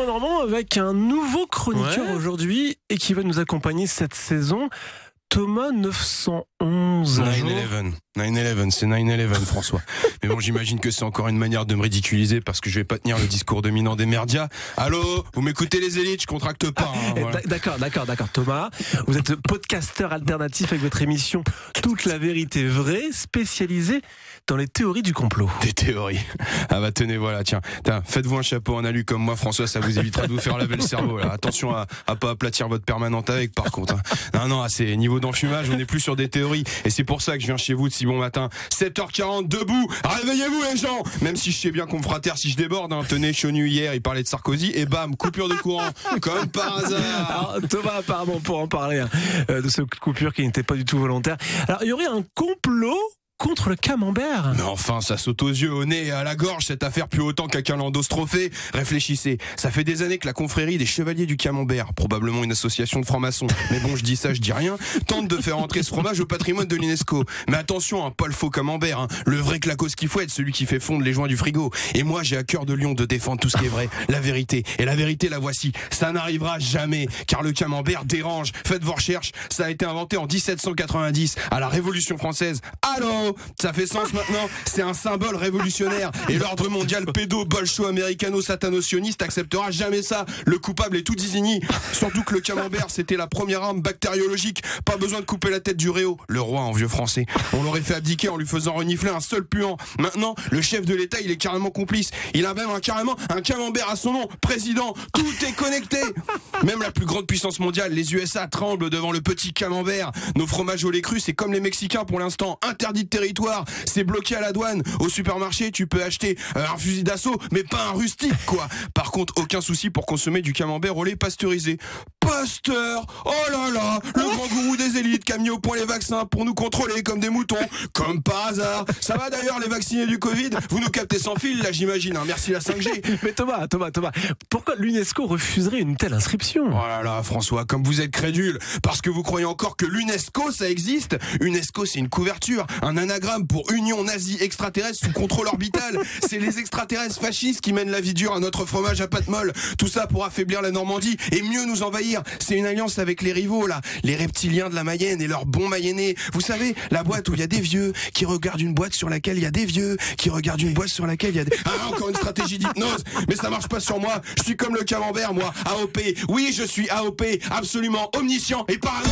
Thomas Normand avec un nouveau chroniqueur aujourd'hui et qui va nous accompagner cette saison. Thomas 911. 9/11, c'est 9/11 François. Mais bon, j'imagine que c'est encore une manière de me ridiculiser parce que je vais pas tenir le discours dominant des merdias. Allô, vous m'écoutez les élites, je contracte pas. Voilà. D'accord. Thomas, vous êtes podcasteur alternatif avec votre émission Toute la vérité vraie, spécialisée dans les théories du complot. Des théories. Ah bah tenez, voilà, tiens, faites-vous un chapeau en alu comme moi François, ça vous évitera de vous faire laver le cerveau. Là. Attention à pas aplatir votre permanente avec par contre. Non, c'est niveau d'enfumage, on n'est plus sur des théories. Et c'est pour ça que je viens chez vous de si bon matin. 7h40, debout, réveillez-vous les gens. Même si je sais bien qu'on me fera taire si je déborde. Tenez, Chonu hier, il parlait de Sarkozy et bam, coupure de courant, comme par hasard. Alors, Thomas, apparemment, pour en parler de cette coupure qui n'était pas du tout volontaire. Alors, il y aurait un complot contre le camembert. Mais enfin, ça saute aux yeux, au nez et à la gorge, cette affaire plus autant qu'un calendos trophée. Réfléchissez, ça fait des années que la confrérie des Chevaliers du Camembert, probablement une association de francs-maçons, mais bon, je dis ça, je dis rien, tente de faire entrer ce fromage au patrimoine de l'UNESCO. Mais attention, pas le faux camembert, le vrai clacos qui fouette, celui qui fait fondre les joints du frigo. Et moi, j'ai à cœur de lion de défendre tout ce qui est vrai, la vérité. Et la vérité, la voici, ça n'arrivera jamais, car le camembert dérange. Faites vos recherches, ça a été inventé en 1790, à la Révolution française. Allô, ça fait sens maintenant, c'est un symbole révolutionnaire et l'ordre mondial pédo-bolcho-américano-satano-sioniste acceptera jamais ça. Le coupable est tout désigné. Surtout que le camembert c'était la première arme bactériologique. Pas besoin de couper la tête du réau, le roi en vieux français. On l'aurait fait abdiquer en lui faisant renifler un seul puant. Maintenant, le chef de l'État il est carrément complice. Il a même carrément un camembert à son nom. Président, tout est connecté. Même la plus grande puissance mondiale, les USA tremblent devant le petit camembert. Nos fromages au lait cru, c'est comme les Mexicains pour l'instant, interdit de territoire, c'est bloqué à la douane. Au supermarché, tu peux acheter un fusil d'assaut, mais pas un rustique, quoi. Par contre, aucun souci pour consommer du camembert au lait pasteurisé. Pasteur, oh là là, le grand gourou des élites qui a mis au point les vaccins pour nous contrôler comme des moutons, comme par hasard. Ça va d'ailleurs les vaccinés du Covid? Vous nous captez sans fil là, j'imagine, merci la 5G. Mais Thomas, pourquoi l'UNESCO refuserait une telle inscription? Oh là là, François, comme vous êtes crédule, parce que vous croyez encore que l'UNESCO ça existe? UNESCO c'est une couverture, un anagramme pour Union nazie extraterrestre sous contrôle orbital. C'est les extraterrestres fascistes qui mènent la vie dure à notre fromage à pâte molle. Tout ça pour affaiblir la Normandie et mieux nous envahir. C'est une alliance avec les rivaux là, les reptiliens de la Mayenne et leurs bons mayennais. Vous savez, la boîte où il y a des vieux qui regardent une boîte sur laquelle il y a des vieux qui regardent une boîte sur laquelle il y a des... Ah, encore une stratégie d'hypnose, mais ça marche pas sur moi. Je suis comme le camembert moi, AOP. Oui, je suis AOP, absolument omniscient et parano.